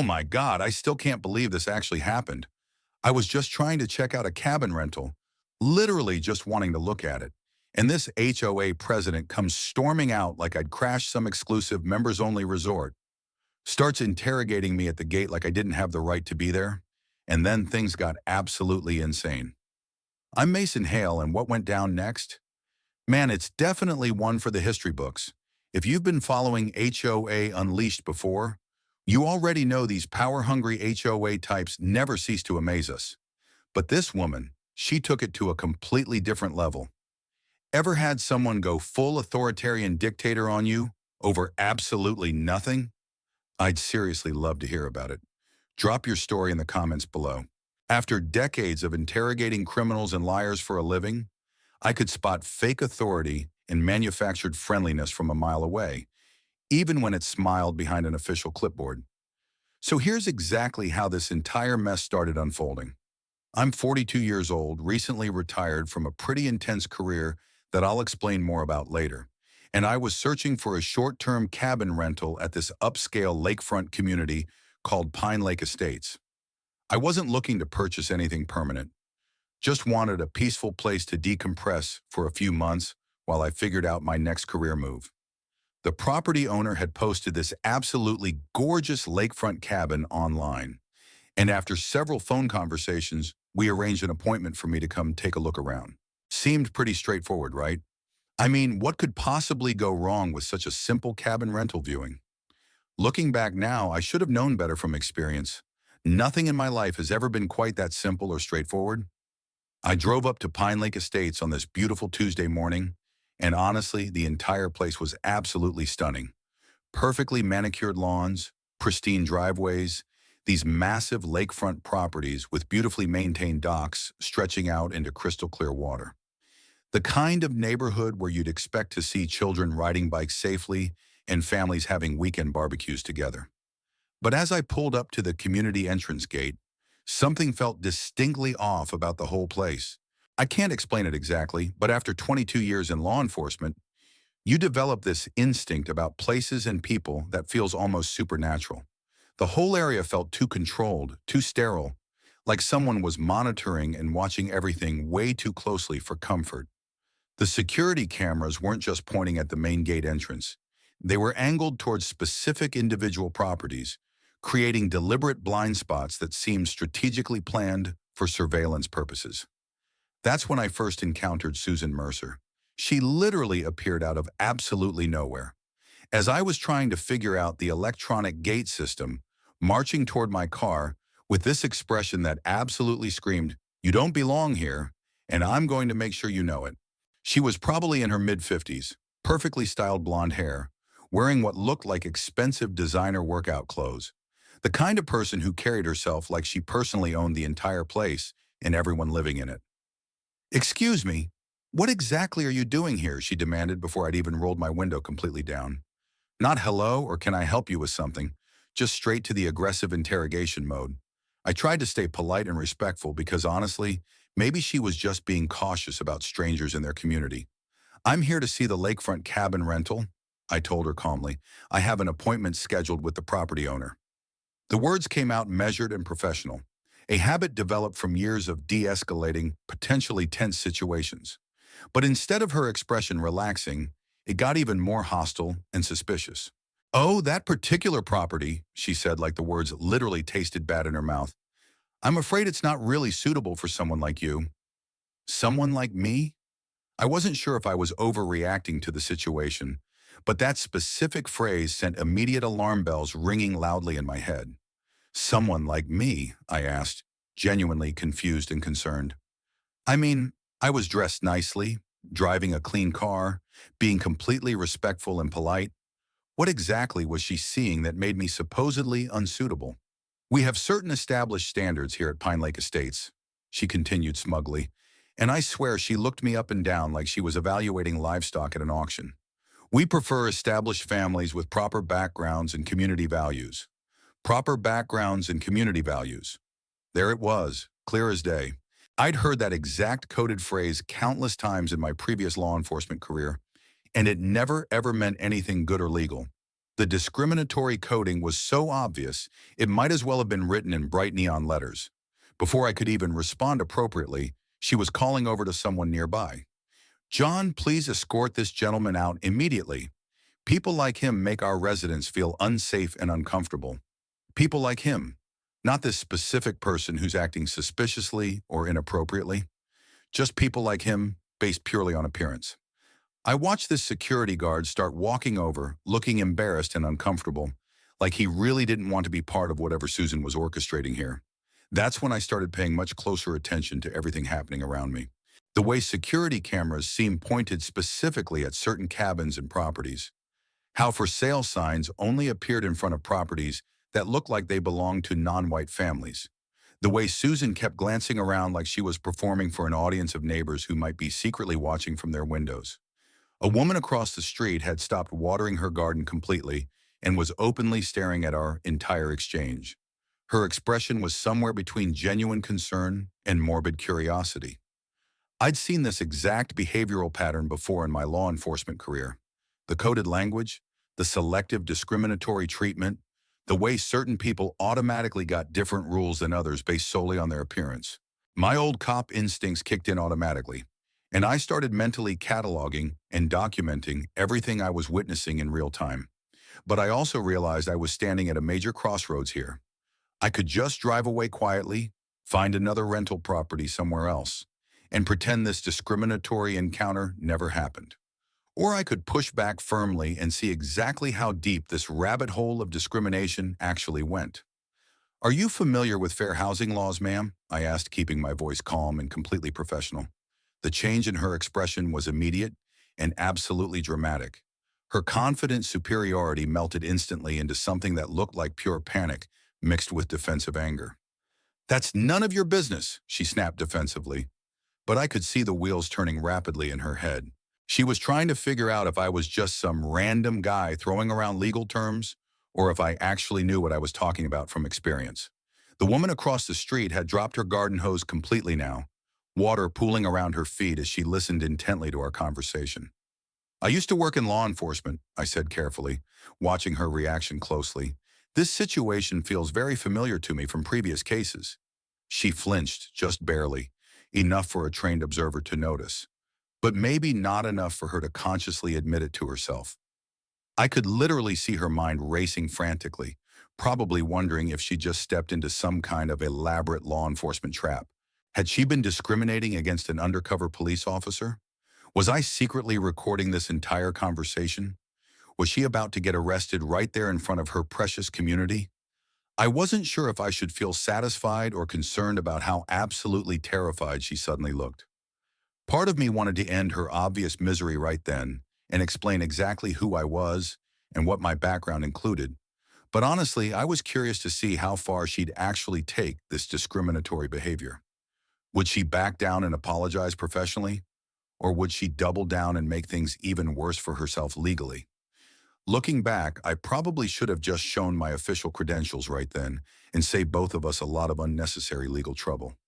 Oh my God, I still can't believe this actually happened. I was just trying to check out a cabin rental, literally just wanting to look at it. And this HOA president comes storming out like I'd crashed some exclusive members-only resort, starts interrogating me at the gate like I didn't have the right to be there, and then things got absolutely insane. I'm Mason Hale, and what went down next? Man, it's definitely one for the history books. If you've been following HOA Unleashed before, you already know these power-hungry HOA types never cease to amaze us. But this woman, she took it to a completely different level. Ever had someone go full authoritarian dictator on you over absolutely nothing? I'd seriously love to hear about it. Drop your story in the comments below. After decades of interrogating criminals and liars for a living, I could spot fake authority and manufactured friendliness from a mile away, even when it smiled behind an official clipboard. So here's exactly how this entire mess started unfolding. I'm 42 years old, recently retired from a pretty intense career that I'll explain more about later. And I was searching for a short-term cabin rental at this upscale lakefront community called Pine Lake Estates. I wasn't looking to purchase anything permanent, just wanted a peaceful place to decompress for a few months while I figured out my next career move. The property owner had posted this absolutely gorgeous lakefront cabin online, and after several phone conversations, we arranged an appointment for me to come take a look around. Seemed pretty straightforward, right? I mean, what could possibly go wrong with such a simple cabin rental viewing? Looking back now, I should have known better from experience. Nothing in my life has ever been quite that simple or straightforward. I drove up to Pine Lake Estates on this beautiful Tuesday morning, and honestly, the entire place was absolutely stunning. Perfectly manicured lawns, pristine driveways, these massive lakefront properties with beautifully maintained docks stretching out into crystal clear water. The kind of neighborhood where you'd expect to see children riding bikes safely and families having weekend barbecues together. But as I pulled up to the community entrance gate, something felt distinctly off about the whole place. I can't explain it exactly, but after 22 years in law enforcement, you develop this instinct about places and people that feels almost supernatural. The whole area felt too controlled, too sterile, like someone was monitoring and watching everything way too closely for comfort. The security cameras weren't just pointing at the main gate entrance. They were angled towards specific individual properties, creating deliberate blind spots that seemed strategically planned for surveillance purposes. That's when I first encountered Susan Mercer. She literally appeared out of absolutely nowhere. As I was trying to figure out the electronic gate system, marching toward my car with this expression that absolutely screamed, "You don't belong here, and I'm going to make sure you know it." She was probably in her mid-50s, perfectly styled blonde hair, wearing what looked like expensive designer workout clothes. The kind of person who carried herself like she personally owned the entire place and everyone living in it. "Excuse me, what exactly are you doing here?" she demanded before I'd even rolled my window completely down. Not hello or can I help you with something, just straight to the aggressive interrogation mode. I tried to stay polite and respectful because honestly, maybe she was just being cautious about strangers in their community. "I'm here to see the lakefront cabin rental," I told her calmly. "I have an appointment scheduled with the property owner." The words came out measured and professional, a habit developed from years of de-escalating potentially tense situations. But instead of her expression relaxing, it got even more hostile and suspicious. "Oh, that particular property," she said like the words literally tasted bad in her mouth. "I'm afraid it's not really suitable for someone like you." Someone like me? I wasn't sure if I was overreacting to the situation, but that specific phrase sent immediate alarm bells ringing loudly in my head. "Someone like me?" I asked, genuinely confused and concerned. I mean, I was dressed nicely, driving a clean car, being completely respectful and polite. What exactly was she seeing that made me supposedly unsuitable? "We have certain established standards here at Pine Lake Estates," she continued smugly, and I swear she looked me up and down like she was evaluating livestock at an auction. "We prefer established families with proper backgrounds and community values." Proper backgrounds and community values. There it was, clear as day. I'd heard that exact coded phrase countless times in my previous law enforcement career, and it never ever meant anything good or legal. The discriminatory coding was so obvious, it might as well have been written in bright neon letters. Before I could even respond appropriately, she was calling over to someone nearby. "John, please escort this gentleman out immediately. People like him make our residents feel unsafe and uncomfortable. People like him, not this specific person who's acting suspiciously or inappropriately. Just people like him, based purely on appearance." I watched this security guard start walking over, looking embarrassed and uncomfortable, like he really didn't want to be part of whatever Susan was orchestrating here. That's when I started paying much closer attention to everything happening around me. The way security cameras seemed pointed specifically at certain cabins and properties. How for sale signs only appeared in front of properties that looked like they belonged to non-white families. The way Susan kept glancing around like she was performing for an audience of neighbors who might be secretly watching from their windows. A woman across the street had stopped watering her garden completely and was openly staring at our entire exchange. Her expression was somewhere between genuine concern and morbid curiosity. I'd seen this exact behavioral pattern before in my law enforcement career. The coded language, the selective discriminatory treatment, the way certain people automatically got different rules than others based solely on their appearance. My old cop instincts kicked in automatically, and I started mentally cataloging and documenting everything I was witnessing in real time. But I also realized I was standing at a major crossroads here. I could just drive away quietly, find another rental property somewhere else, and pretend this discriminatory encounter never happened. Or I could push back firmly and see exactly how deep this rabbit hole of discrimination actually went. "Are you familiar with fair housing laws, ma'am?" I asked, keeping my voice calm and completely professional. The change in her expression was immediate and absolutely dramatic. Her confident superiority melted instantly into something that looked like pure panic mixed with defensive anger. "That's none of your business," she snapped defensively. But I could see the wheels turning rapidly in her head. She was trying to figure out if I was just some random guy throwing around legal terms or if I actually knew what I was talking about from experience. The woman across the street had dropped her garden hose completely now, water pooling around her feet as she listened intently to our conversation. "I used to work in law enforcement," I said carefully, watching her reaction closely. "This situation feels very familiar to me from previous cases." She flinched, just barely, enough for a trained observer to notice, but maybe not enough for her to consciously admit it to herself. I could literally see her mind racing frantically, probably wondering if she just stepped into some kind of elaborate law enforcement trap. Had she been discriminating against an undercover police officer? Was I secretly recording this entire conversation? Was she about to get arrested right there in front of her precious community? I wasn't sure if I should feel satisfied or concerned about how absolutely terrified she suddenly looked. Part of me wanted to end her obvious misery right then and explain exactly who I was and what my background included. But honestly, I was curious to see how far she'd actually take this discriminatory behavior. Would she back down and apologize professionally? Or would she double down and make things even worse for herself legally? Looking back, I probably should have just shown my official credentials right then and saved both of us a lot of unnecessary legal trouble.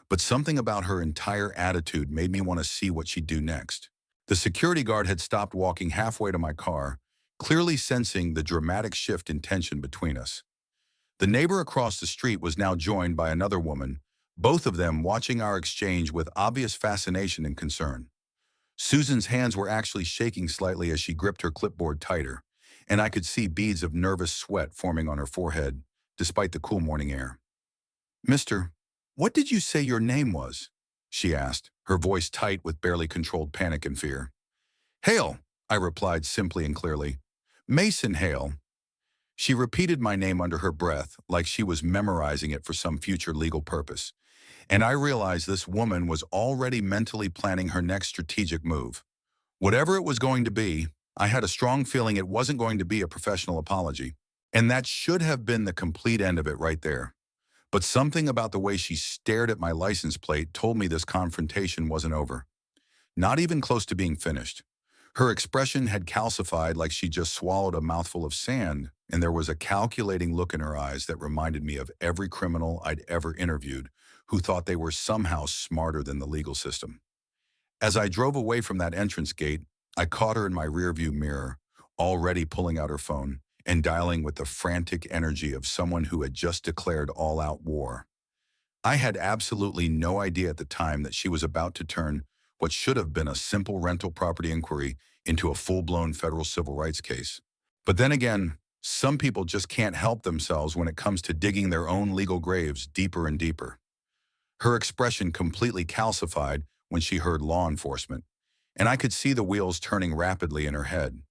But something about her entire attitude made me want to see what she'd do next. The security guard had stopped walking halfway to my car, clearly sensing the dramatic shift in tension between us. The neighbor across the street was now joined by another woman, both of them watching our exchange with obvious fascination and concern. Susan's hands were actually shaking slightly as she gripped her clipboard tighter, and I could see beads of nervous sweat forming on her forehead, despite the cool morning air. "Mister, what did you say your name was?" she asked, her voice tight with barely controlled panic and fear. "Hale," I replied simply and clearly. "Mason Hale." She repeated my name under her breath, like she was memorizing it for some future legal purpose, and I realized this woman was already mentally planning her next strategic move. Whatever it was going to be, I had a strong feeling it wasn't going to be a professional apology, and that should have been the complete end of it right there. But something about the way she stared at my license plate told me this confrontation wasn't over. Not even close to being finished. Her expression had calcified like she just swallowed a mouthful of sand, and there was a calculating look in her eyes that reminded me of every criminal I'd ever interviewed who thought they were somehow smarter than the legal system. As I drove away from that entrance gate, I caught her in my rearview mirror, already pulling out her phone and dialing with the frantic energy of someone who had just declared all-out war. I had absolutely no idea at the time that she was about to turn what should have been a simple rental property inquiry into a full-blown federal civil rights case. But then again, some people just can't help themselves when it comes to digging their own legal graves deeper and deeper. Her expression completely calcified when she heard law enforcement, and I could see the wheels turning rapidly in her head.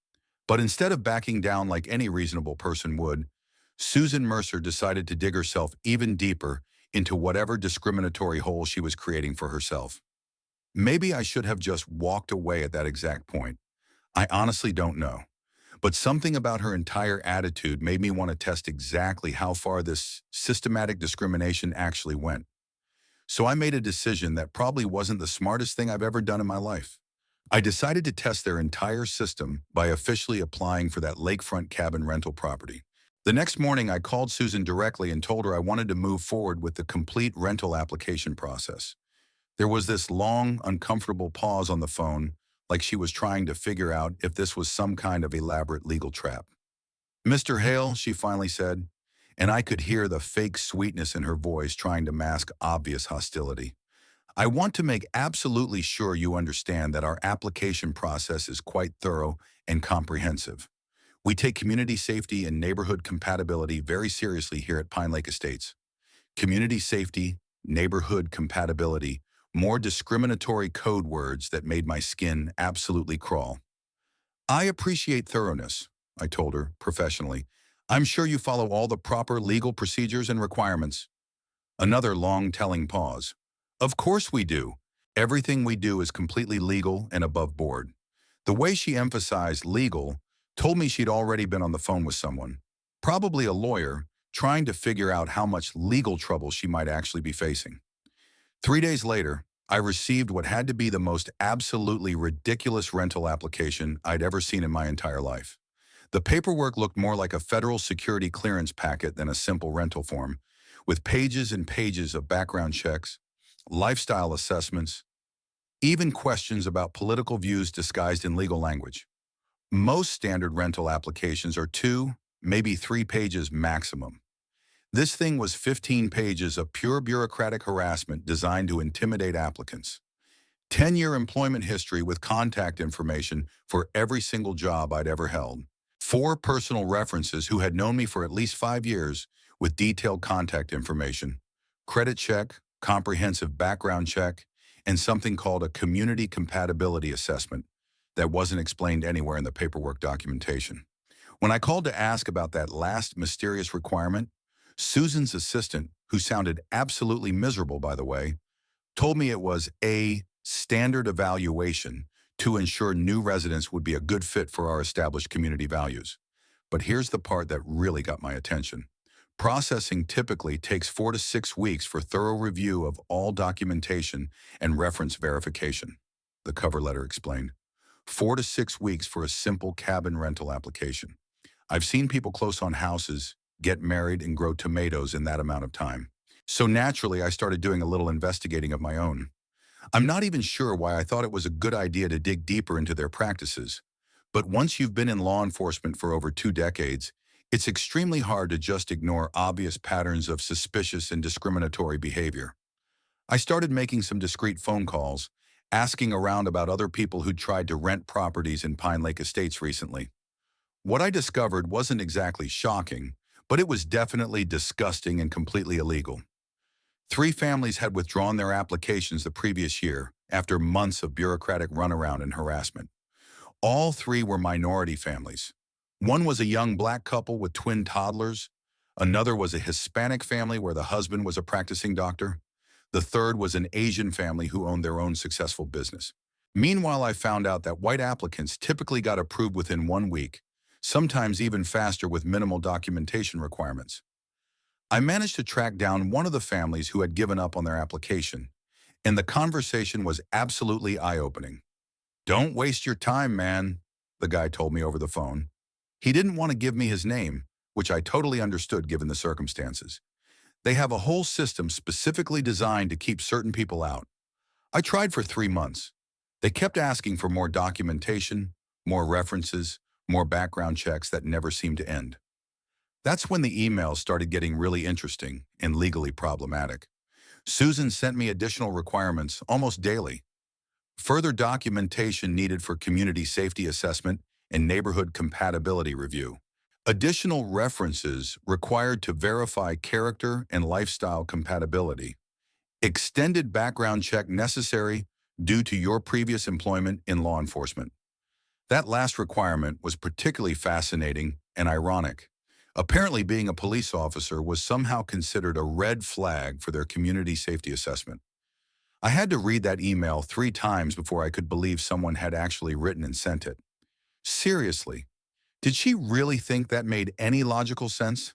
But instead of backing down like any reasonable person would, Susan Mercer decided to dig herself even deeper into whatever discriminatory hole she was creating for herself. Maybe I should have just walked away at that exact point. I honestly don't know. But something about her entire attitude made me want to test exactly how far this systematic discrimination actually went. So I made a decision that probably wasn't the smartest thing I've ever done in my life. I decided to test their entire system by officially applying for that lakefront cabin rental property. The next morning, I called Susan directly and told her I wanted to move forward with the complete rental application process. There was this long, uncomfortable pause on the phone, like she was trying to figure out if this was some kind of elaborate legal trap. "Mr. Hale," she finally said, and I could hear the fake sweetness in her voice trying to mask obvious hostility. "I want to make absolutely sure you understand that our application process is quite thorough and comprehensive. We take community safety and neighborhood compatibility very seriously here at Pine Lake Estates. Community safety, neighborhood compatibility, more discriminatory code words that made my skin absolutely crawl. I appreciate thoroughness," I told her professionally. "I'm sure you follow all the proper legal procedures and requirements." Another long telling pause. "Of course we do. Everything we do is completely legal and above board." The way she emphasized legal told me she'd already been on the phone with someone, probably a lawyer, trying to figure out how much legal trouble she might actually be facing. 3 days later, I received what had to be the most absolutely ridiculous rental application I'd ever seen in my entire life. The paperwork looked more like a federal security clearance packet than a simple rental form, with pages and pages of background checks, lifestyle assessments, even questions about political views disguised in legal language. Most standard rental applications are 2, maybe 3 pages maximum. This thing was 15 pages of pure bureaucratic harassment designed to intimidate applicants. 10-year employment history with contact information for every single job I'd ever held. 4 personal references who had known me for at least 5 years with detailed contact information. Credit check, comprehensive background check, and something called a community compatibility assessment that wasn't explained anywhere in the paperwork documentation. When I called to ask about that last mysterious requirement, Susan's assistant, who sounded absolutely miserable by the way, told me it was a standard evaluation to ensure new residents would be a good fit for our established community values. But here's the part that really got my attention. Processing typically takes 4 to 6 weeks for thorough review of all documentation and reference verification, the cover letter explained. 4 to 6 weeks for a simple cabin rental application. I've seen people close on houses, get married, and grow tomatoes in that amount of time. So naturally, I started doing a little investigating of my own. I'm not even sure why I thought it was a good idea to dig deeper into their practices. But once you've been in law enforcement for over 2 decades, it's extremely hard to just ignore obvious patterns of suspicious and discriminatory behavior. I started making some discreet phone calls, asking around about other people who'd tried to rent properties in Pine Lake Estates recently. What I discovered wasn't exactly shocking, but it was definitely disgusting and completely illegal. 3 families had withdrawn their applications the previous year after months of bureaucratic runaround and harassment. All 3 were minority families. One was a young black couple with twin toddlers. Another was a Hispanic family where the husband was a practicing doctor. The third was an Asian family who owned their own successful business. Meanwhile, I found out that white applicants typically got approved within 1 week, sometimes even faster with minimal documentation requirements. I managed to track down one of the families who had given up on their application, and the conversation was absolutely eye-opening. "Don't waste your time, man," the guy told me over the phone. He didn't want to give me his name, which I totally understood given the circumstances. They have a whole system specifically designed to keep certain people out. I tried for 3 months. They kept asking for more documentation, more references, more background checks that never seemed to end. That's when the emails started getting really interesting and legally problematic. Susan sent me additional requirements almost daily. Further documentation needed for community safety assessment and neighborhood compatibility review. Additional references required to verify character and lifestyle compatibility. Extended background check necessary due to your previous employment in law enforcement. That last requirement was particularly fascinating and ironic. Apparently, being a police officer was somehow considered a red flag for their community safety assessment. I had to read that email 3 times before I could believe someone had actually written and sent it. Seriously, did she really think that made any logical sense?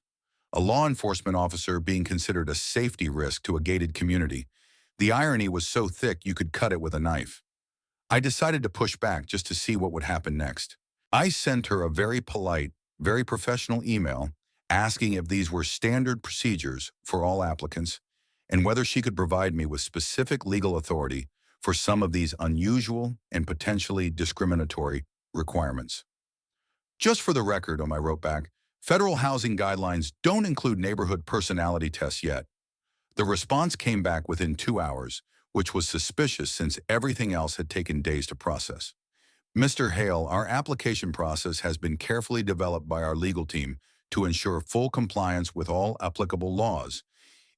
A law enforcement officer being considered a safety risk to a gated community. The irony was so thick you could cut it with a knife. I decided to push back just to see what would happen next. I sent her a very polite, very professional email asking if these were standard procedures for all applicants and whether she could provide me with specific legal authority for some of these unusual and potentially discriminatory requirements. Just for the record, I wrote back, federal housing guidelines don't include neighborhood personality tests yet. The response came back within 2 hours, which was suspicious since everything else had taken days to process. Mr. Hale, our application process has been carefully developed by our legal team to ensure full compliance with all applicable laws.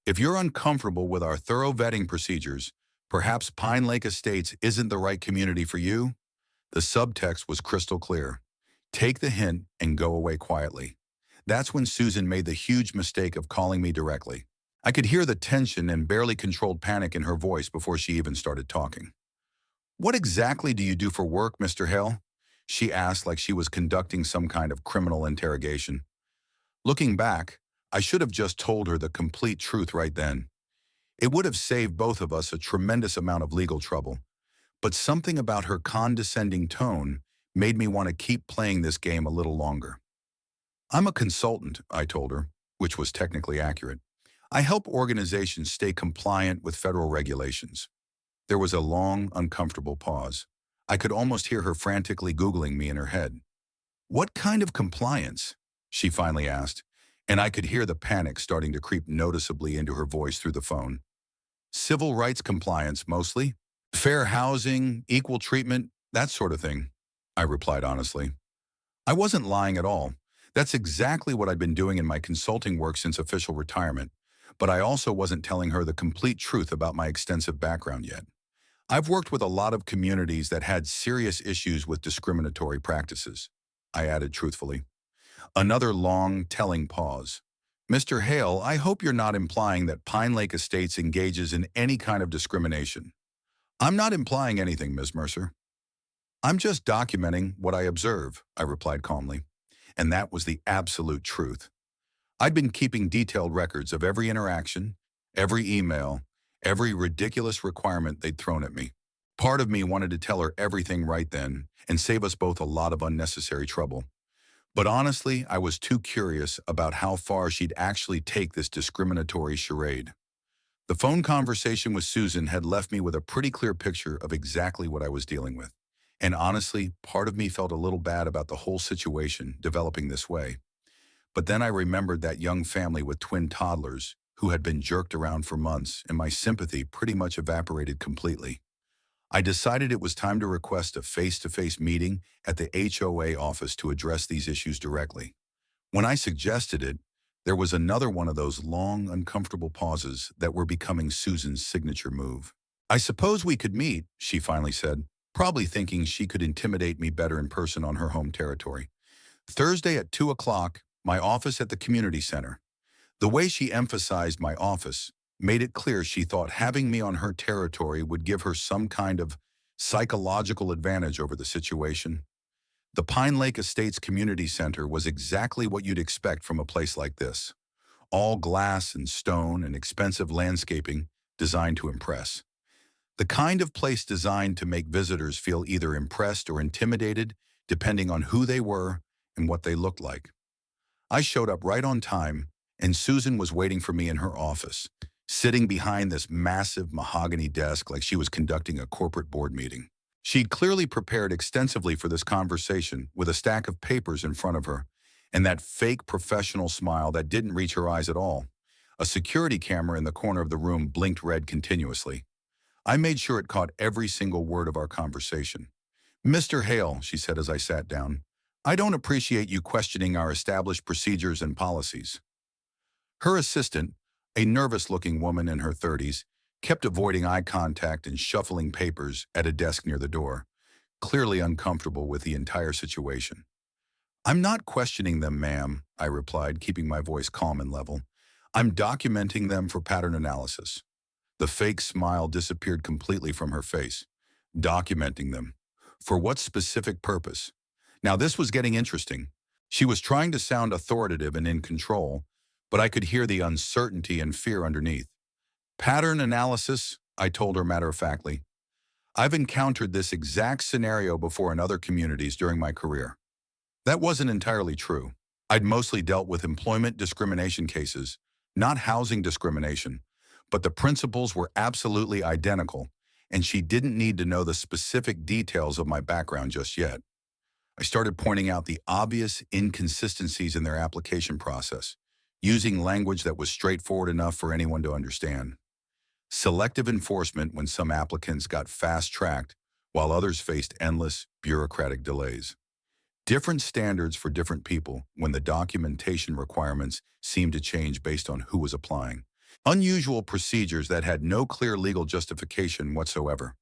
If you're uncomfortable with our thorough vetting procedures, perhaps Pine Lake Estates isn't the right community for you. The subtext was crystal clear. Take the hint and go away quietly. That's when Susan made the huge mistake of calling me directly. I could hear the tension and barely controlled panic in her voice before she even started talking. "What exactly do you do for work, Mr. Hale?" she asked like she was conducting some kind of criminal interrogation. Looking back, I should have just told her the complete truth right then. It would have saved both of us a tremendous amount of legal trouble. But something about her condescending tone made me want to keep playing this game a little longer. "I'm a consultant," I told her, which was technically accurate. "I help organizations stay compliant with federal regulations." There was a long, uncomfortable pause. I could almost hear her frantically Googling me in her head. "What kind of compliance?" she finally asked, and I could hear the panic starting to creep noticeably into her voice through the phone. "Civil rights compliance, mostly. Fair housing, equal treatment, that sort of thing," I replied honestly. I wasn't lying at all. That's exactly what I'd been doing in my consulting work since official retirement, but I also wasn't telling her the complete truth about my extensive background yet. I've worked with a lot of communities that had serious issues with discriminatory practices, I added truthfully. Another long, telling pause. "Mr. Hale, I hope you're not implying that Pine Lake Estates engages in any kind of discrimination." "I'm not implying anything, Ms. Mercer. I'm just documenting what I observe," I replied calmly. And that was the absolute truth. I'd been keeping detailed records of every interaction, every email, every ridiculous requirement they'd thrown at me. Part of me wanted to tell her everything right then and save us both a lot of unnecessary trouble. But honestly, I was too curious about how far she'd actually take this discriminatory charade. The phone conversation with Susan had left me with a pretty clear picture of exactly what I was dealing with. And honestly, part of me felt a little bad about the whole situation developing this way. But then I remembered that young family with twin toddlers who had been jerked around for months, and my sympathy pretty much evaporated completely. I decided it was time to request a face-to-face meeting at the HOA office to address these issues directly. When I suggested it, there was another one of those long, uncomfortable pauses that were becoming Susan's signature move. "I suppose we could meet," she finally said, probably thinking she could intimidate me better in person on her home territory. "Thursday at 2 o'clock, my office at the community center." The way she emphasized my office made it clear she thought having me on her territory would give her some kind of psychological advantage over the situation. The Pine Lake Estates Community Center was exactly what you'd expect from a place like this. All glass and stone and expensive landscaping designed to impress. The kind of place designed to make visitors feel either impressed or intimidated, depending on who they were and what they looked like. I showed up right on time, and Susan was waiting for me in her office, sitting behind this massive mahogany desk like she was conducting a corporate board meeting. She'd clearly prepared extensively for this conversation with a stack of papers in front of her, and that fake professional smile that didn't reach her eyes at all. A security camera in the corner of the room blinked red continuously. I made sure it caught every single word of our conversation. "Mr. Hale," she said as I sat down, "I don't appreciate you questioning our established procedures and policies." Her assistant, a nervous-looking woman in her 30s, kept avoiding eye contact and shuffling papers at a desk near the door, clearly uncomfortable with the entire situation. "I'm not questioning them, ma'am," I replied, keeping my voice calm and level. "I'm documenting them for pattern analysis." The fake smile disappeared completely from her face. Documenting them. For what specific purpose? Now this was getting interesting. She was trying to sound authoritative and in control, but I could hear the uncertainty and fear underneath. "Pattern analysis," I told her matter-of-factly. "I've encountered this exact scenario before in other communities during my career." That wasn't entirely true. I'd mostly dealt with employment discrimination cases, not housing discrimination, but the principles were absolutely identical, and she didn't need to know the specific details of my background just yet. I started pointing out the obvious inconsistencies in their application process, using language that was straightforward enough for anyone to understand. Selective enforcement when some applicants got fast-tracked, while others faced endless bureaucratic delays. Different standards for different people when the documentation requirements seemed to change based on who was applying. Unusual procedures that had no clear legal justification whatsoever.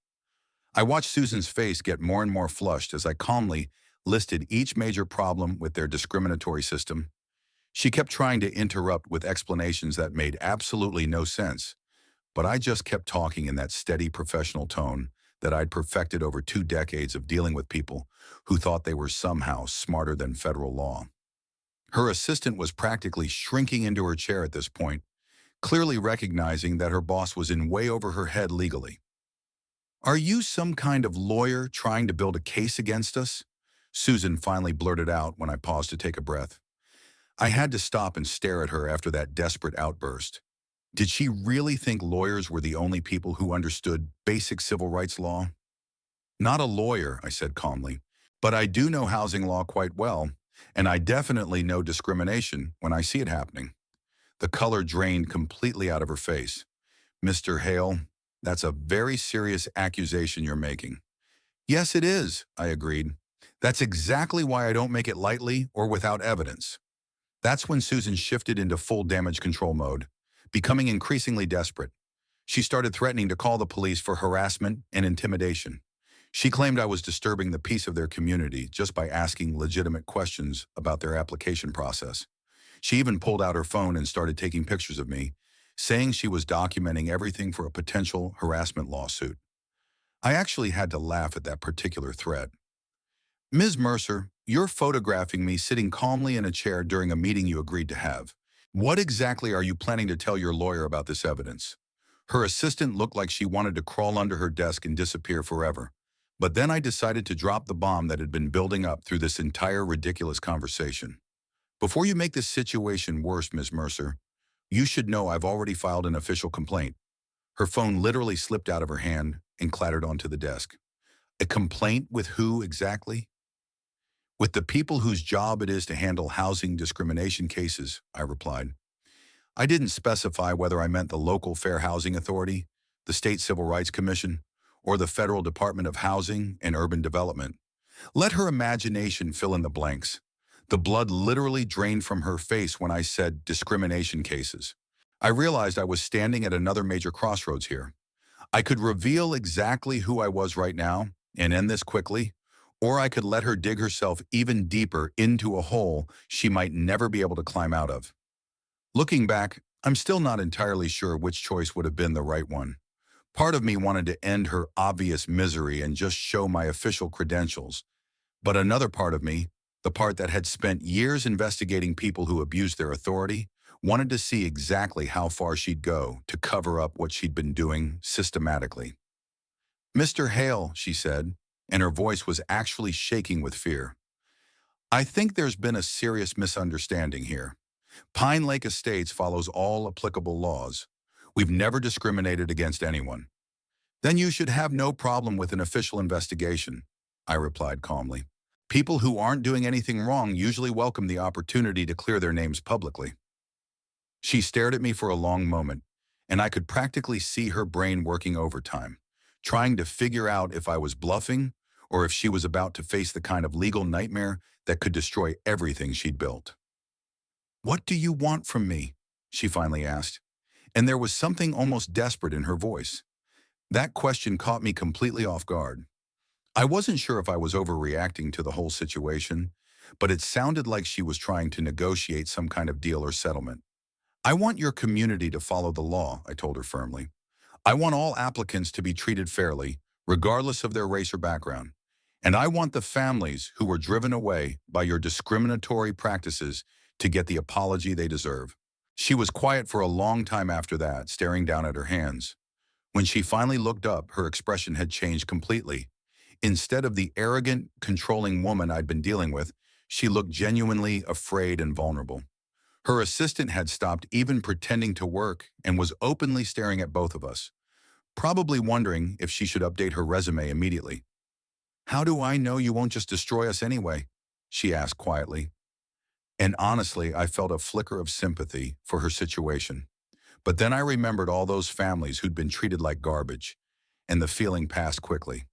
I watched Susan's face get more and more flushed as I calmly listed each major problem with their discriminatory system. She kept trying to interrupt with explanations that made absolutely no sense, but I just kept talking in that steady professional tone that I'd perfected over 2 decades of dealing with people who thought they were somehow smarter than federal law. Her assistant was practically shrinking into her chair at this point, clearly recognizing that her boss was in way over her head legally. "Are you some kind of lawyer trying to build a case against us?" Susan finally blurted out when I paused to take a breath. I had to stop and stare at her after that desperate outburst. Did she really think lawyers were the only people who understood basic civil rights law? "Not a lawyer," I said calmly, "but I do know housing law quite well, and I definitely know discrimination when I see it happening." The color drained completely out of her face. "Mr. Hale, that's a very serious accusation you're making." "Yes, it is," I agreed. "That's exactly why I don't make it lightly or without evidence." That's when Susan shifted into full damage control mode, becoming increasingly desperate. She started threatening to call the police for harassment and intimidation. She claimed I was disturbing the peace of their community just by asking legitimate questions about their application process. She even pulled out her phone and started taking pictures of me, saying she was documenting everything for a potential harassment lawsuit. I actually had to laugh at that particular threat. "Ms. Mercer, you're photographing me sitting calmly in a chair during a meeting you agreed to have. What exactly are you planning to tell your lawyer about this evidence?" Her assistant looked like she wanted to crawl under her desk and disappear forever. But then I decided to drop the bomb that had been building up through this entire ridiculous conversation. "Before you make this situation worse, Ms. Mercer, you should know I've already filed an official complaint." Her phone literally slipped out of her hand and clattered onto the desk. "A complaint with who exactly?" "With the people whose job it is to handle housing discrimination cases," I replied. I didn't specify whether I meant the local Fair Housing Authority, the State Civil Rights Commission, or the Federal Department of Housing and Urban Development. Let her imagination fill in the blanks. The blood literally drained from her face when I said discrimination cases. I realized I was standing at another major crossroads here. I could reveal exactly who I was right now and end this quickly, or I could let her dig herself even deeper into a hole she might never be able to climb out of. Looking back, I'm still not entirely sure which choice would have been the right one. Part of me wanted to end her obvious misery and just show my official credentials, but another part of me, the part that had spent years investigating people who abused their authority, wanted to see exactly how far she'd go to cover up what she'd been doing systematically. "Mr. Hale," she said, and her voice was actually shaking with fear. "I think there's been a serious misunderstanding here. Pine Lake Estates follows all applicable laws. We've never discriminated against anyone." "Then you should have no problem with an official investigation," I replied calmly. People who aren't doing anything wrong usually welcome the opportunity to clear their names publicly. She stared at me for a long moment, and I could practically see her brain working overtime, trying to figure out if I was bluffing or if she was about to face the kind of legal nightmare that could destroy everything she'd built. "What do you want from me?" she finally asked, and there was something almost desperate in her voice. That question caught me completely off guard. I wasn't sure if I was overreacting to the whole situation, but it sounded like she was trying to negotiate some kind of deal or settlement. "I want your community to follow the law," I told her firmly. "I want all applicants to be treated fairly, regardless of their race or background. And I want the families who were driven away by your discriminatory practices to get the apology they deserve." She was quiet for a long time after that, staring down at her hands. When she finally looked up, her expression had changed completely. Instead of the arrogant, controlling woman I'd been dealing with, she looked genuinely afraid and vulnerable. Her assistant had stopped even pretending to work and was openly staring at both of us, probably wondering if she should update her resume immediately. "How do I know you won't just destroy us anyway?" she asked quietly. And honestly, I felt a flicker of sympathy for her situation. But then I remembered all those families who'd been treated like garbage, and the feeling passed quickly.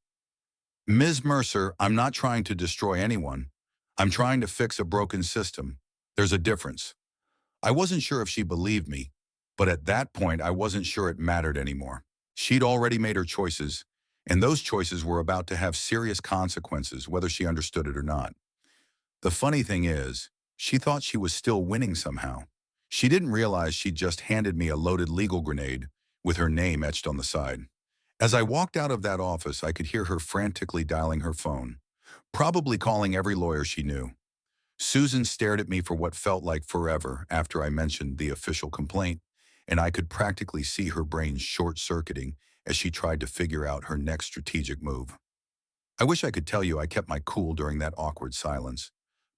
"Ms. Mercer, I'm not trying to destroy anyone. I'm trying to fix a broken system. There's a difference." I wasn't sure if she believed me, but at that point I wasn't sure it mattered anymore. She'd already made her choices, and those choices were about to have serious consequences, whether she understood it or not. The funny thing is, she thought she was still winning somehow. She didn't realize she'd just handed me a loaded legal grenade with her name etched on the side. As I walked out of that office, I could hear her frantically dialing her phone, probably calling every lawyer she knew. Susan stared at me for what felt like forever after I mentioned the official complaint, and I could practically see her brain short-circuiting as she tried to figure out her next strategic move. I wish I could tell you I kept my cool during that awkward silence,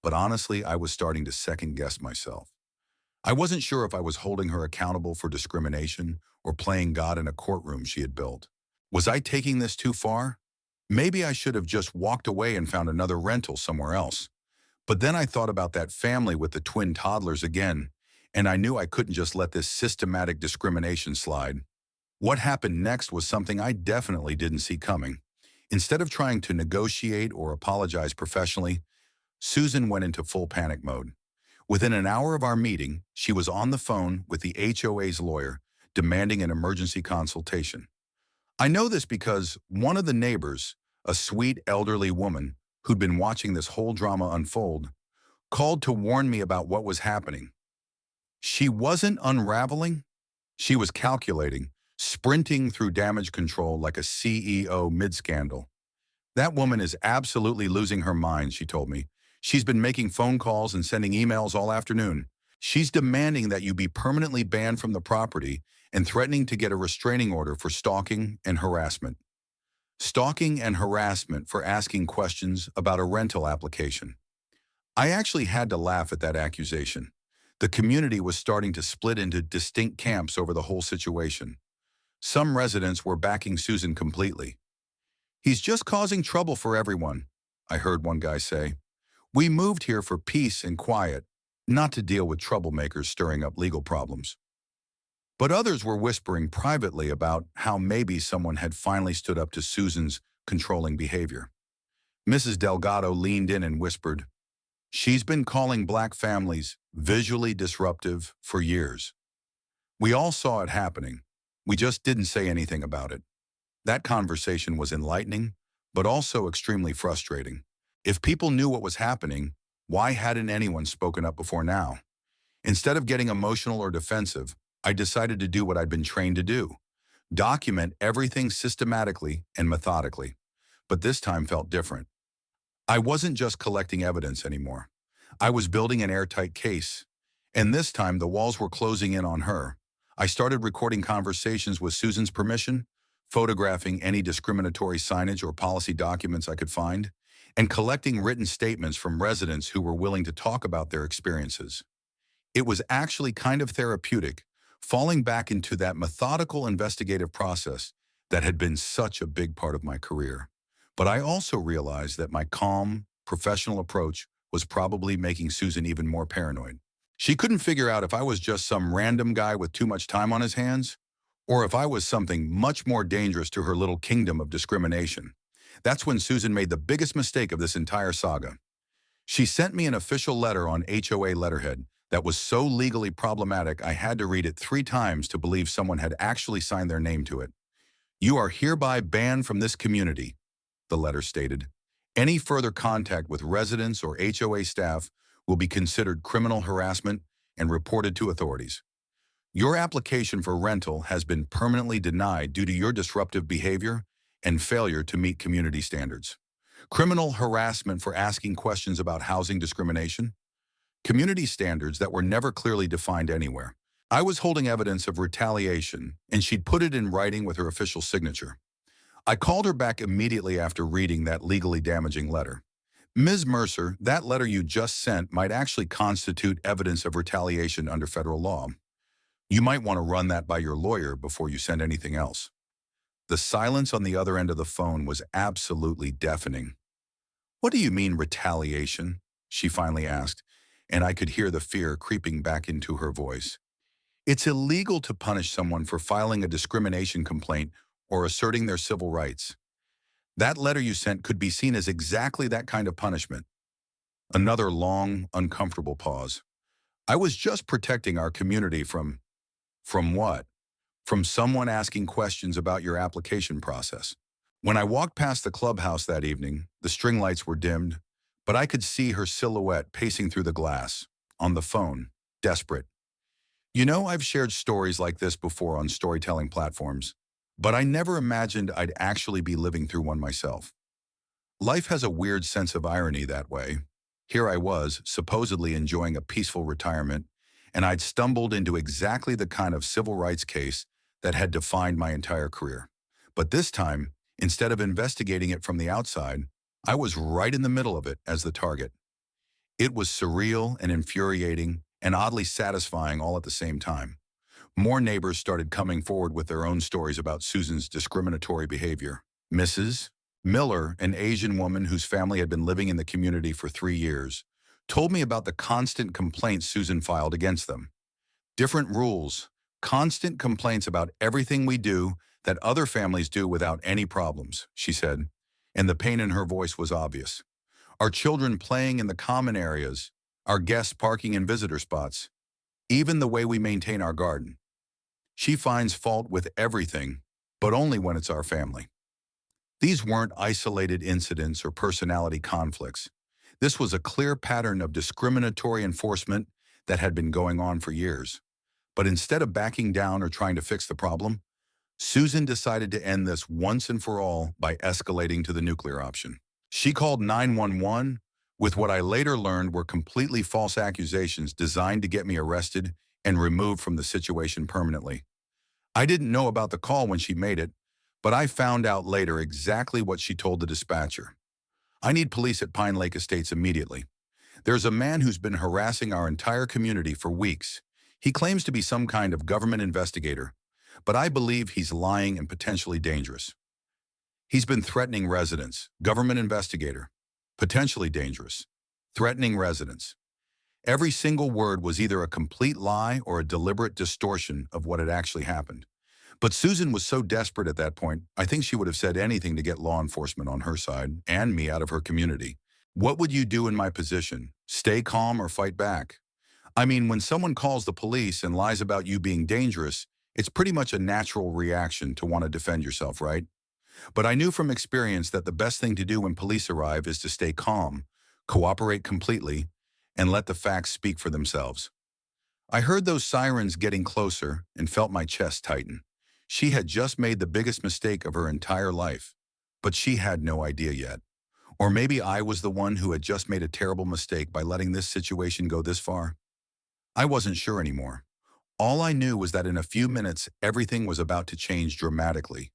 but honestly, I was starting to second-guess myself. I wasn't sure if I was holding her accountable for discrimination or playing God in a courtroom she had built. Was I taking this too far? Maybe I should have just walked away and found another rental somewhere else. But then I thought about that family with the twin toddlers again, and I knew I couldn't just let this systematic discrimination slide. What happened next was something I definitely didn't see coming. Instead of trying to negotiate or apologize professionally, Susan went into full panic mode. Within an hour of our meeting, she was on the phone with the HOA's lawyer, demanding an emergency consultation. I know this because one of the neighbors, a sweet elderly woman who'd been watching this whole drama unfold, called to warn me about what was happening. She wasn't unraveling, she was calculating, sprinting through damage control like a CEO mid-scandal. "That woman is absolutely losing her mind," she told me. "She's been making phone calls and sending emails all afternoon. She's demanding that you be permanently banned from the property and threatening to get a restraining order for stalking and harassment." Stalking and harassment for asking questions about a rental application. I actually had to laugh at that accusation. The community was starting to split into distinct camps over the whole situation. Some residents were backing Susan completely. "He's just causing trouble for everyone," I heard one guy say. "We moved here for peace and quiet, not to deal with troublemakers stirring up legal problems." But others were whispering privately about how maybe someone had finally stood up to Susan's controlling behavior. Mrs. Delgado leaned in and whispered, "She's been calling black families visually disruptive for years. We all saw it happening. We just didn't say anything about it." That conversation was enlightening, but also extremely frustrating. If people knew what was happening, why hadn't anyone spoken up before now? Instead of getting emotional or defensive, I decided to do what I'd been trained to do: document everything systematically and methodically. But this time felt different. I wasn't just collecting evidence anymore. I was building an airtight case. And this time the walls were closing in on her. I started recording conversations with Susan's permission, photographing any discriminatory signage or policy documents I could find, and collecting written statements from residents who were willing to talk about their experiences. It was actually kind of therapeutic, falling back into that methodical investigative process that had been such a big part of my career. But I also realized that my calm, professional approach was probably making Susan even more paranoid. She couldn't figure out if I was just some random guy with too much time on his hands, or if I was something much more dangerous to her little kingdom of discrimination. That's when Susan made the biggest mistake of this entire saga. She sent me an official letter on HOA letterhead that was so legally problematic I had to read it 3 times to believe someone had actually signed their name to it. "You are hereby banned from this community," the letter stated. "Any further contact with residents or HOA staff will be considered criminal harassment and reported to authorities. Your application for rental has been permanently denied due to your disruptive behavior and failure to meet community standards. Criminal harassment for asking questions about housing discrimination. Community standards that were never clearly defined anywhere." I was holding evidence of retaliation, and she'd put it in writing with her official signature. I called her back immediately after reading that legally damaging letter. "Ms. Mercer, that letter you just sent might actually constitute evidence of retaliation under federal law. You might want to run that by your lawyer before you send anything else." The silence on the other end of the phone was absolutely deafening. "What do you mean retaliation?" she finally asked, and I could hear the fear creeping back into her voice. "It's illegal to punish someone for filing a discrimination complaint or asserting their civil rights. That letter you sent could be seen as exactly that kind of punishment." Another long, uncomfortable pause. "I was just protecting our community from what? From someone asking questions about your application process." When I walked past the clubhouse that evening, the string lights were dimmed, but I could see her silhouette pacing through the glass, on the phone, desperate. You know, I've shared stories like this before on storytelling platforms, but I never imagined I'd actually be living through one myself. Life has a weird sense of irony that way. Here I was, supposedly enjoying a peaceful retirement, and I'd stumbled into exactly the kind of civil rights case that had defined my entire career. But this time, instead of investigating it from the outside, I was right in the middle of it as the target. It was surreal and infuriating and oddly satisfying all at the same time. More neighbors started coming forward with their own stories about Susan's discriminatory behavior. Mrs. Miller, an Asian woman whose family had been living in the community for 3 years, told me about the constant complaints Susan filed against them. Different rules, constant complaints about everything we do that other families do without any problems, she said, and the pain in her voice was obvious. Our children playing in the common areas, our guests parking in visitor spots, even the way we maintain our garden. She finds fault with everything, but only when it's our family. These weren't isolated incidents or personality conflicts. This was a clear pattern of discriminatory enforcement that had been going on for years. But instead of backing down or trying to fix the problem, Susan decided to end this once and for all by escalating to the nuclear option. She called 911 with what I later learned were completely false accusations designed to get me arrested and removed from the situation permanently. I didn't know about the call when she made it, but I found out later exactly what she told the dispatcher. "I need police at Pine Lake Estates immediately. There's a man who's been harassing our entire community for weeks. He claims to be some kind of government investigator, but I believe he's lying and potentially dangerous. He's been threatening residents, government investigator, potentially dangerous, threatening residents." Every single word was either a complete lie or a deliberate distortion of what had actually happened. But Susan was so desperate at that point, I think she would have said anything to get law enforcement on her side and me out of her community. What would you do in my position? Stay calm or fight back? I mean, when someone calls the police and lies about you being dangerous, it's pretty much a natural reaction to want to defend yourself, right? But I knew from experience that the best thing to do when police arrive is to stay calm, cooperate completely, and let the facts speak for themselves. I heard those sirens getting closer and felt my chest tighten. She had just made the biggest mistake of her entire life, but she had no idea yet. Or maybe I was the one who had just made a terrible mistake by letting this situation go this far. I wasn't sure anymore. All I knew was that in a few minutes, everything was about to change dramatically,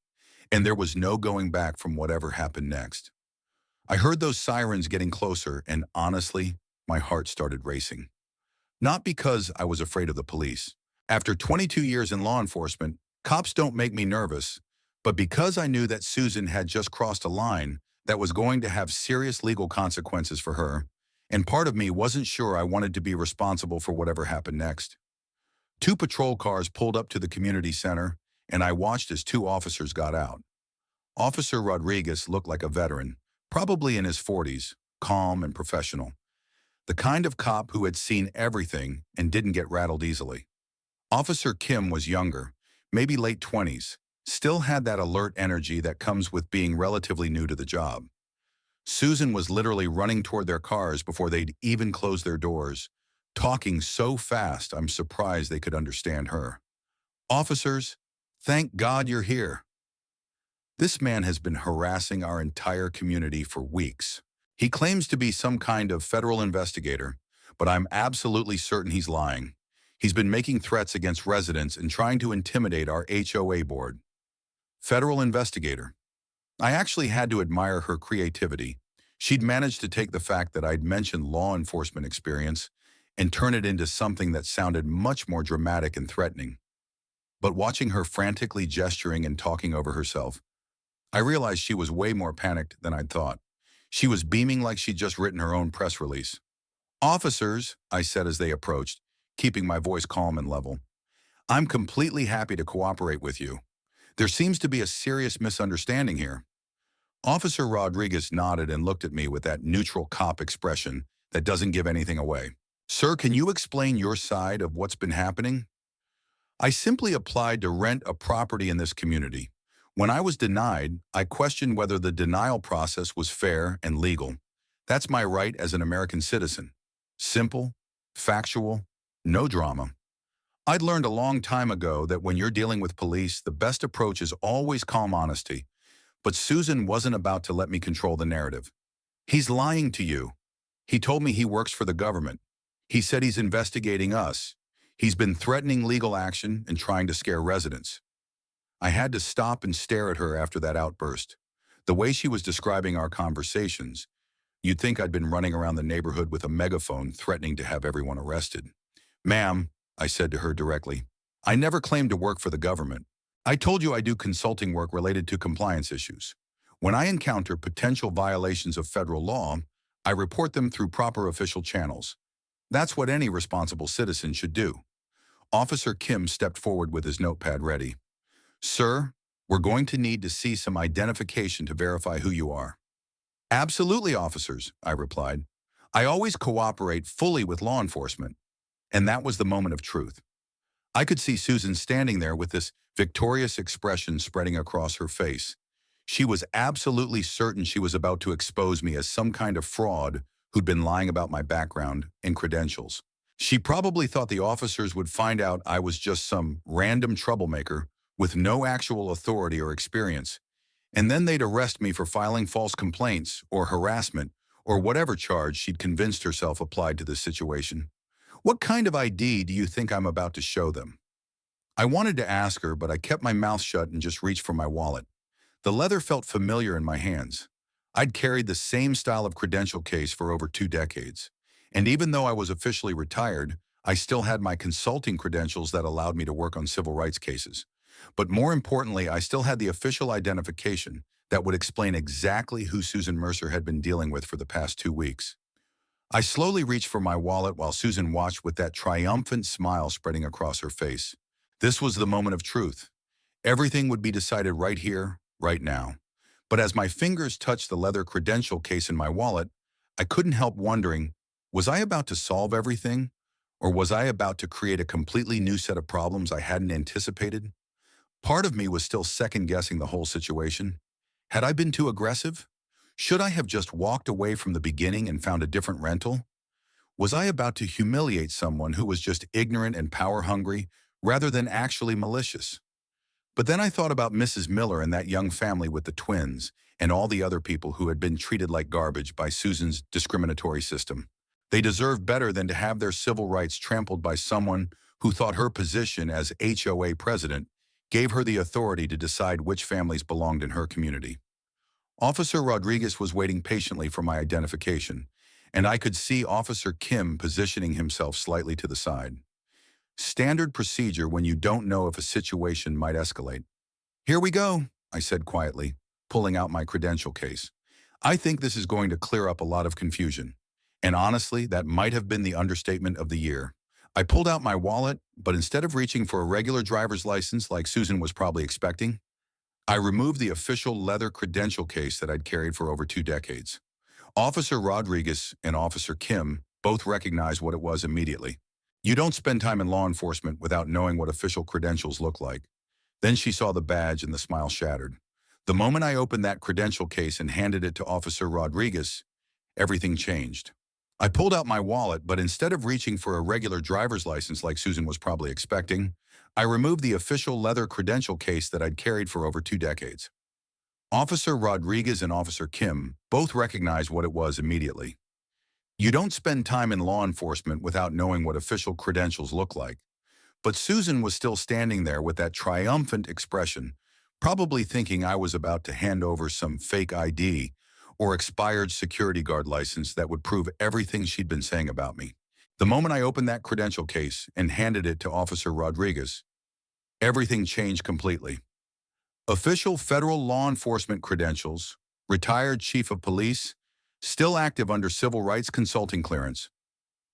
and there was no going back from whatever happened next. I heard those sirens getting closer, and honestly, my heart started racing. Not because I was afraid of the police. After 22 years in law enforcement, cops don't make me nervous, but because I knew that Susan had just crossed a line, that was going to have serious legal consequences for her, and part of me wasn't sure I wanted to be responsible for whatever happened next. Two patrol cars pulled up to the community center, and I watched as two officers got out. Officer Rodriguez looked like a veteran, probably in his 40s, calm and professional. The kind of cop who had seen everything and didn't get rattled easily. Officer Kim was younger, maybe late 20s, still had that alert energy that comes with being relatively new to the job. Susan was literally running toward their cars before they'd even closed their doors, talking so fast I'm surprised they could understand her. "Officers, thank God you're here. This man has been harassing our entire community for weeks. He claims to be some kind of federal investigator, but I'm absolutely certain he's lying. He's been making threats against residents and trying to intimidate our HOA board." Federal investigator. I actually had to admire her creativity. She'd managed to take the fact that I'd mentioned law enforcement experience and turn it into something that sounded much more dramatic and threatening. But watching her frantically gesturing and talking over herself, I realized she was way more panicked than I'd thought. She was beaming like she'd just written her own press release. "Officers," I said as they approached, keeping my voice calm and level, "I'm completely happy to cooperate with you. There seems to be a serious misunderstanding here." Officer Rodriguez nodded and looked at me with that neutral cop expression that doesn't give anything away. "Sir, can you explain your side of what's been happening?" "I simply applied to rent a property in this community. When I was denied, I questioned whether the denial process was fair and legal. That's my right as an American citizen. Simple, factual, no drama. I'd learned a long time ago that when you're dealing with police, the best approach is always calm honesty. But Susan wasn't about to let me control the narrative. "He's lying to you. He told me he works for the government. He said he's investigating us. He's been threatening legal action and trying to scare residents." I had to stop and stare at her after that outburst. The way she was describing our conversations, you'd think I'd been running around the neighborhood with a megaphone threatening to have everyone arrested. "Ma'am," I said to her directly, "I never claimed to work for the government. I told you I do consulting work related to compliance issues. When I encounter potential violations of federal law, I report them through proper official channels. That's what any responsible citizen should do." Officer Kim stepped forward with his notepad ready. "Sir, we're going to need to see some identification to verify who you are." "Absolutely, officers," I replied. "I always cooperate fully with law enforcement." And that was the moment of truth. I could see Susan standing there with this victorious expression spreading across her face. She was absolutely certain she was about to expose me as some kind of fraud who'd been lying about my background and credentials. She probably thought the officers would find out I was just some random troublemaker with no actual authority or experience, and then they'd arrest me for filing false complaints or harassment or whatever charge she'd convinced herself applied to this situation. "What kind of ID do you think I'm about to show them?" I wanted to ask her, but I kept my mouth shut and just reached for my wallet. The leather felt familiar in my hands. I'd carried the same style of credential case for over 2 decades. And even though I was officially retired, I still had my consulting credentials that allowed me to work on civil rights cases. But more importantly, I still had the official identification that would explain exactly who Susan Mercer had been dealing with for the past 2 weeks. I slowly reached for my wallet while Susan watched with that triumphant smile spreading across her face. This was the moment of truth. Everything would be decided right here, right now. But as my fingers touched the leather credential case in my wallet, I couldn't help wondering, was I about to solve everything? Or was I about to create a completely new set of problems I hadn't anticipated? Part of me was still second-guessing the whole situation. Had I been too aggressive? Should I have just walked away from the beginning and found a different rental? Was I about to humiliate someone who was just ignorant and power-hungry rather than actually malicious? But then I thought about Mrs. Miller and that young family with the twins and all the other people who had been treated like garbage by Susan's discriminatory system. They deserved better than to have their civil rights trampled by someone who thought her position as HOA president gave her the authority to decide which families belonged in her community. Officer Rodriguez was waiting patiently for my identification, and I could see Officer Kim positioning himself slightly to the side. Standard procedure when you don't know if a situation might escalate. "Here we go," I said quietly, pulling out my credential case. I think this is going to clear up a lot of confusion. And honestly, that might have been the understatement of the year. I pulled out my wallet, but instead of reaching for a regular driver's license like Susan was probably expecting, I removed the official leather credential case that I'd carried for over 2 decades. Officer Rodriguez and Officer Kim both recognized what it was immediately. You don't spend time in law enforcement without knowing what official credentials look like. Then she saw the badge and the smile shattered. The moment I opened that credential case and handed it to Officer Rodriguez, everything changed. I pulled out my wallet, but instead of reaching for a regular driver's license like Susan was probably expecting, I removed the official leather credential case that I'd carried for over 2 decades. Officer Rodriguez and Officer Kim both recognized what it was immediately. You don't spend time in law enforcement without knowing what official credentials look like. But Susan was still standing there with that triumphant expression, probably thinking I was about to hand over some fake ID or expired security guard license that would prove everything she'd been saying about me. The moment I opened that credential case and handed it to Officer Rodriguez, everything changed completely. Official federal law enforcement credentials, retired chief of police, still active under civil rights consulting clearance.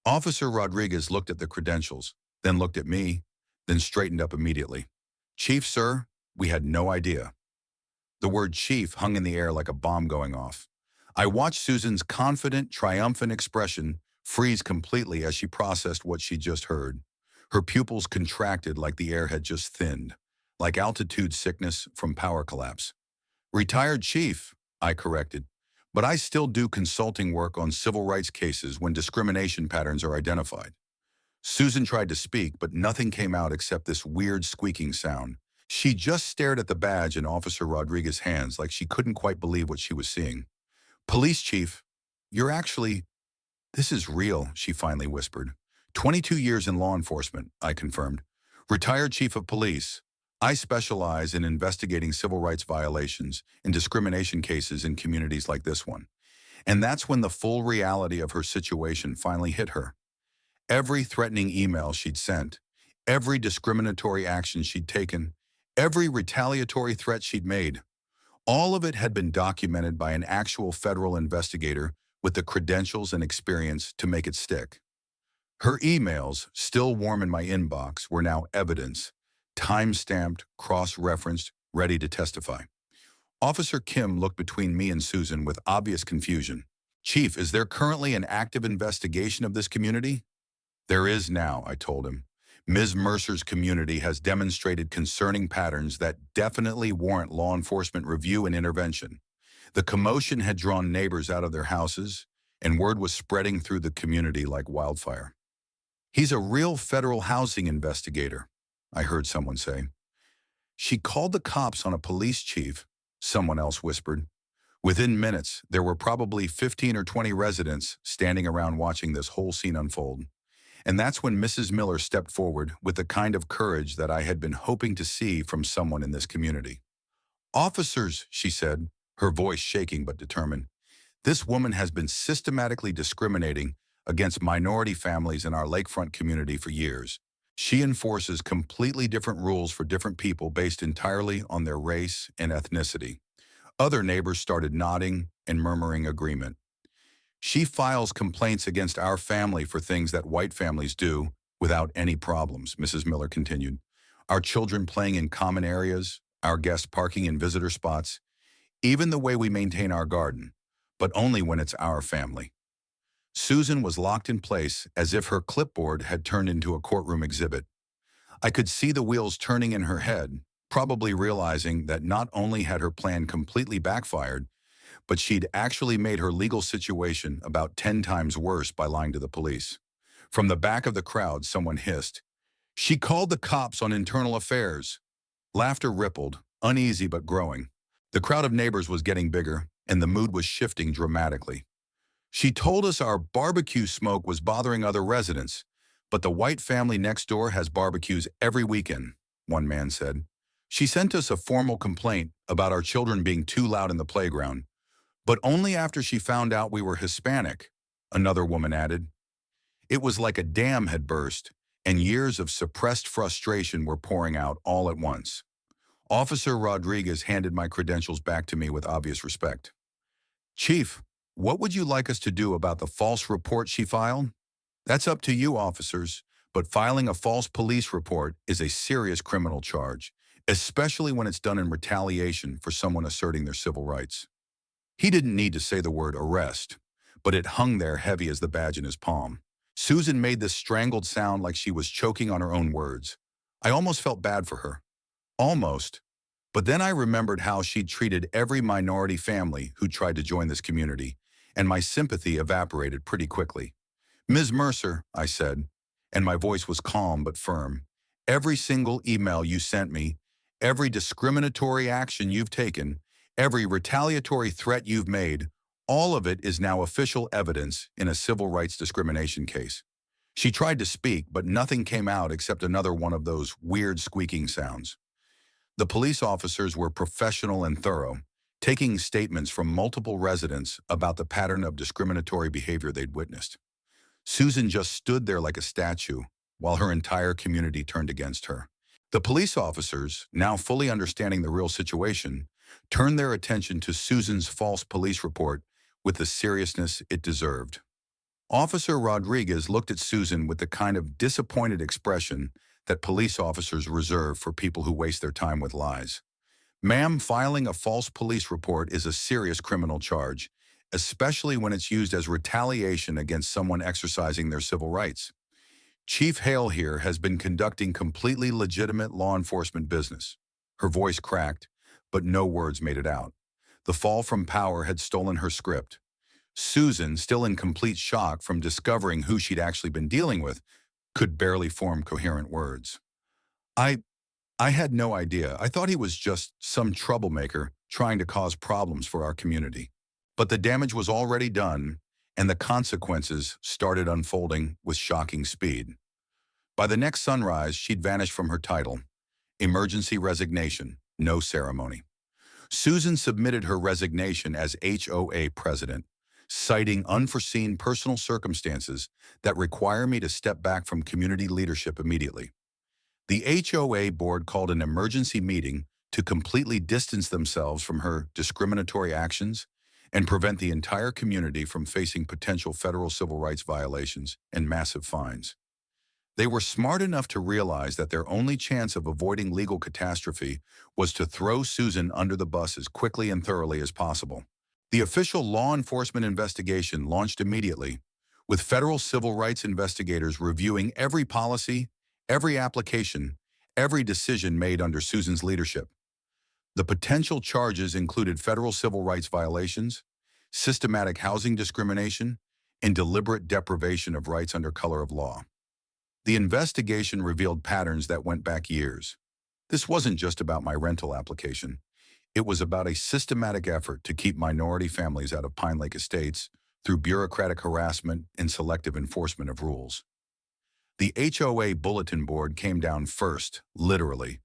Officer Rodriguez looked at the credentials, then looked at me, then straightened up immediately. Chief, sir, we had no idea. The word chief hung in the air like a bomb going off. I watched Susan's confident, triumphant expression freeze completely as she processed what she just heard. Her pupils contracted like the air had just thinned, like altitude sickness from power collapse. Retired chief, I corrected, but I still do consulting work on civil rights cases when discrimination patterns are identified. Susan tried to speak, but nothing came out except this weird squeaking sound. She just stared at the badge in Officer Rodriguez's hands like she couldn't quite believe what she was seeing. Police chief, this is real, she finally whispered. 22 years in law enforcement, I confirmed. Retired chief of police. I specialize in investigating civil rights violations and discrimination cases in communities like this one. And that's when the full reality of her situation finally hit her. Every threatening email she'd sent, every discriminatory action she'd taken, every retaliatory threat she'd made, all of it had been documented by an actual federal investigator with the credentials and experience to make it stick. Her emails, still warm in my inbox, were now evidence, time-stamped, cross-referenced, ready to testify. Officer Kim looked between me and Susan with obvious confusion. Chief, is there currently an active investigation of this community? There is now, I told him. Ms. Mercer's community has demonstrated concerning patterns that definitely warrant law enforcement review and intervention. The commotion had drawn neighbors out of their houses, and word was spreading through the community like wildfire. He's a real federal housing investigator, I heard someone say. She called the cops on a police chief, someone else whispered. Within minutes, there were probably 15 or 20 residents standing around watching this whole scene unfold. And that's when Mrs. Miller stepped forward with the kind of courage that I had been hoping to see from someone in this community. Officers, she said, her voice shaking but determined, this woman has been systematically discriminating against minority families in our lakefront community for years. She enforces completely different rules for different people based entirely on their race and ethnicity. Other neighbors started nodding and murmuring agreement. She files complaints against our family for things that white families do without any problems, Mrs. Miller continued. Our children playing in common areas, our guests parking in visitor spots, even the way we maintain our garden, but only when it's our family. Susan was locked in place as if her clipboard had turned into a courtroom exhibit. I could see the wheels turning in her head, probably realizing that not only had her plan completely backfired, but she'd actually made her legal situation about 10 times worse by lying to the police. From the back of the crowd, someone hissed, "She called the cops on internal affairs." Laughter rippled, uneasy but growing. The crowd of neighbors was getting bigger, and the mood was shifting dramatically. She told us our barbecue smoke was bothering other residents, but the white family next door has barbecues every weekend, one man said. She sent us a formal complaint about our children being too loud in the playground, but only after she found out we were Hispanic, another woman added. It was like a dam had burst, and years of suppressed frustration were pouring out all at once. Officer Rodriguez handed my credentials back to me with obvious respect. Chief, what would you like us to do about the false report she filed? That's up to you, officers, but filing a false police report is a serious criminal charge, especially when it's done in retaliation for someone asserting their civil rights. He didn't need to say the word arrest, but it hung there heavy as the badge in his palm. Susan made this strangled sound like she was choking on her own words. I almost felt bad for her. Almost. But then I remembered how she'd treated every minority family who tried to join this community, and my sympathy evaporated pretty quickly. Ms. Mercer, I said, and my voice was calm but firm, every single email you sent me, every discriminatory action you've taken, every retaliatory threat you've made, all of it is now official evidence in a civil rights discrimination case. She tried to speak, but nothing came out except another one of those weird squeaking sounds. The police officers were professional and thorough, taking statements from multiple residents about the pattern of discriminatory behavior they'd witnessed. Susan just stood there like a statue while her entire community turned against her. The police officers, now fully understanding the real situation, turned their attention to Susan's false police report with the seriousness it deserved. Officer Rodriguez looked at Susan with the kind of disappointed expression that police officers reserve for people who waste their time with lies. Ma'am, filing a false police report is a serious criminal charge, especially when it's used as retaliation against someone exercising their civil rights. Chief Hale here has been conducting completely legitimate law enforcement business. Her voice cracked, but no words made it out. The fall from power had stolen her script. Susan, still in complete shock from discovering who she'd actually been dealing with, could barely form coherent words. I had no idea. I thought he was just some troublemaker trying to cause problems for our community. But the damage was already done, and the consequences started unfolding with shocking speed. By the next sunrise, she'd vanished from her title. Emergency resignation, no ceremony. Susan submitted her resignation as HOA president, citing unforeseen personal circumstances that require me to step back from community leadership immediately. The HOA board called an emergency meeting to completely distance themselves from her discriminatory actions and prevent the entire community from facing potential federal civil rights violations and massive fines. They were smart enough to realize that their only chance of avoiding legal catastrophe was to throw Susan under the bus as quickly and thoroughly as possible. The official law enforcement investigation launched immediately, with federal civil rights investigators reviewing every policy, every application, every decision made under Susan's leadership. The potential charges included federal civil rights violations, systematic housing discrimination, and deliberate deprivation of rights under color of law. The investigation revealed patterns that went back years. This wasn't just about my rental application. It was about a systematic effort to keep minority families out of Pine Lake Estates through bureaucratic harassment and selective enforcement of rules. The HOA bulletin board came down first, literally.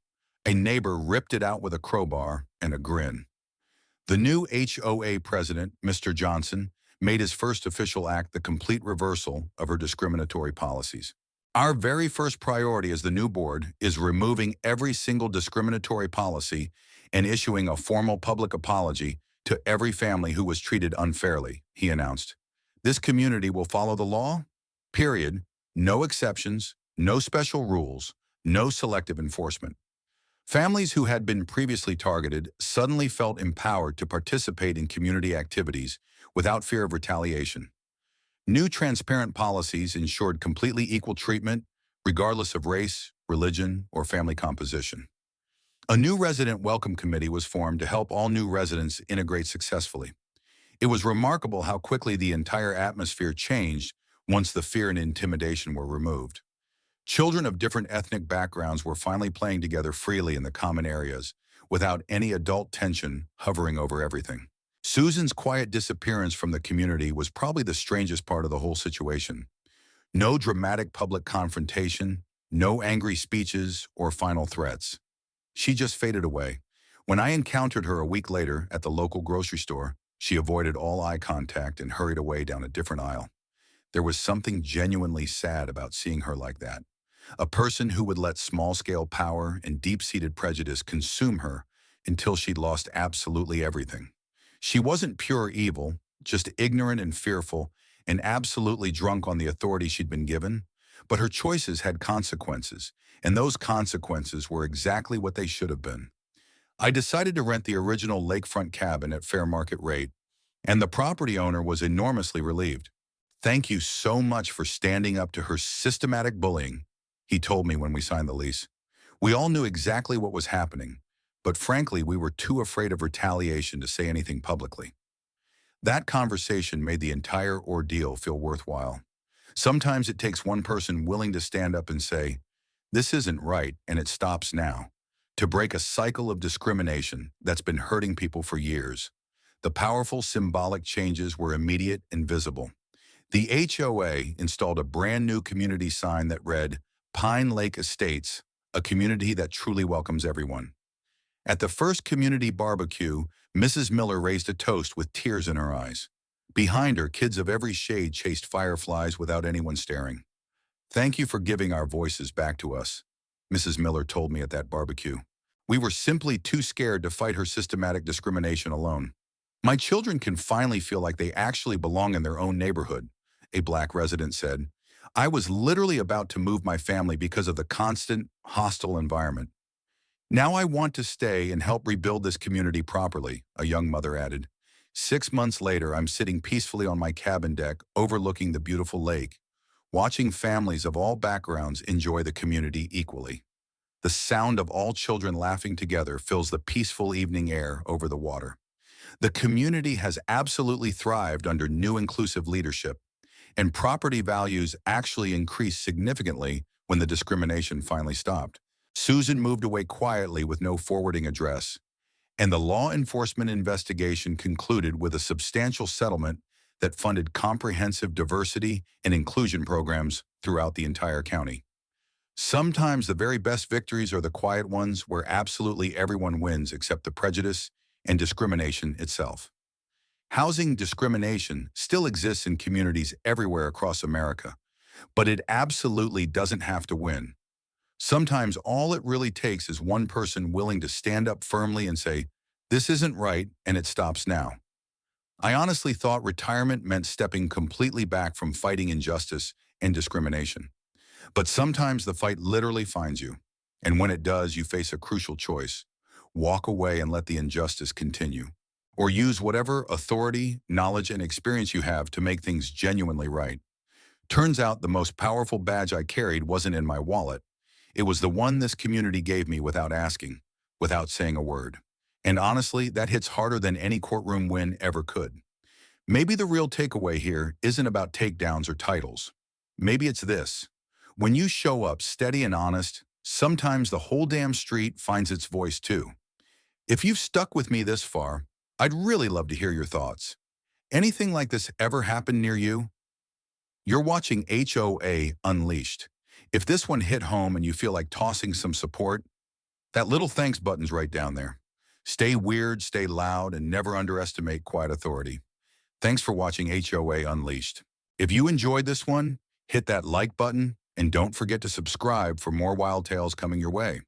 A neighbor ripped it out with a crowbar and a grin. The new HOA president, Mr. Johnson, made his first official act the complete reversal of her discriminatory policies. Our very first priority as the new board is removing every single discriminatory policy and issuing a formal public apology to every family who was treated unfairly, he announced. This community will follow the law, period. No exceptions, no special rules, no selective enforcement. Families who had been previously targeted suddenly felt empowered to participate in community activities without fear of retaliation. New transparent policies ensured completely equal treatment, regardless of race, religion, or family composition. A new resident welcome committee was formed to help all new residents integrate successfully. It was remarkable how quickly the entire atmosphere changed once the fear and intimidation were removed. Children of different ethnic backgrounds were finally playing together freely in the common areas, without any adult tension hovering over everything. Susan's quiet disappearance from the community was probably the strangest part of the whole situation. No dramatic public confrontation, no angry speeches or final threats. She just faded away. When I encountered her a week later at the local grocery store, she avoided all eye contact and hurried away down a different aisle. There was something genuinely sad about seeing her like that. A person who would let small-scale power and deep-seated prejudice consume her until she'd lost absolutely everything. She wasn't pure evil, just ignorant and fearful, and absolutely drunk on the authority she'd been given. But her choices had consequences, and those consequences were exactly what they should have been. I decided to rent the original lakefront cabin at fair market rate, and the property owner was enormously relieved. "Thank you so much for standing up to her systematic bullying," he told me when we signed the lease. "We all knew exactly what was happening, but frankly, we were too afraid of retaliation to say anything publicly." That conversation made the entire ordeal feel worthwhile. Sometimes it takes one person willing to stand up and say, "This isn't right, and it stops now," to break a cycle of discrimination that's been hurting people for years. The powerful symbolic changes were immediate and visible. The HOA installed a brand new community sign that read, "Pine Lake Estates, a community that truly welcomes everyone." At the first community barbecue, Mrs. Miller raised a toast with tears in her eyes. Behind her, kids of every shade chased fireflies without anyone staring. "Thank you for giving our voices back to us," Mrs. Miller told me at that barbecue. "We were simply too scared to fight her systematic discrimination alone." "My children can finally feel like they actually belong in their own neighborhood," a Black resident said. "I was literally about to move my family because of the constant, hostile environment. Now I want to stay and help rebuild this community properly," a young mother added. 6 months later, I'm sitting peacefully on my cabin deck overlooking the beautiful lake, watching families of all backgrounds enjoy the community equally. The sound of all children laughing together fills the peaceful evening air over the water. The community has absolutely thrived under new inclusive leadership, and property values actually increased significantly when the discrimination finally stopped. Susan moved away quietly with no forwarding address, and the law enforcement investigation concluded with a substantial settlement that funded comprehensive diversity and inclusion programs throughout the entire county. Sometimes the very best victories are the quiet ones where absolutely everyone wins except the prejudice and discrimination itself. Housing discrimination still exists in communities everywhere across America, but it absolutely doesn't have to win. Sometimes all it really takes is one person willing to stand up firmly and say, "This isn't right, and it stops now." I honestly thought retirement meant stepping completely back from fighting injustice and discrimination. But sometimes the fight literally finds you, and when it does, you face a crucial choice: walk away and let the injustice continue, or use whatever authority, knowledge, and experience you have to make things genuinely right. Turns out the most powerful badge I carried wasn't in my wallet. It was the one this community gave me without asking, without saying a word. And honestly, that hits harder than any courtroom win ever could. Maybe the real takeaway here isn't about takedowns or titles. Maybe it's this: when you show up steady and honest, sometimes the whole damn street finds its voice too. If you've stuck with me this far, I'd really love to hear your thoughts. Anything like this ever happened near you? You're watching HOA Unleashed. If this one hit home and you feel like tossing some support, that little thanks button's right down there. Stay weird, stay loud, and never underestimate quiet authority. Thanks for watching HOA Unleashed. If you enjoyed this one, hit that like button and don't forget to subscribe for more wild tales coming your way.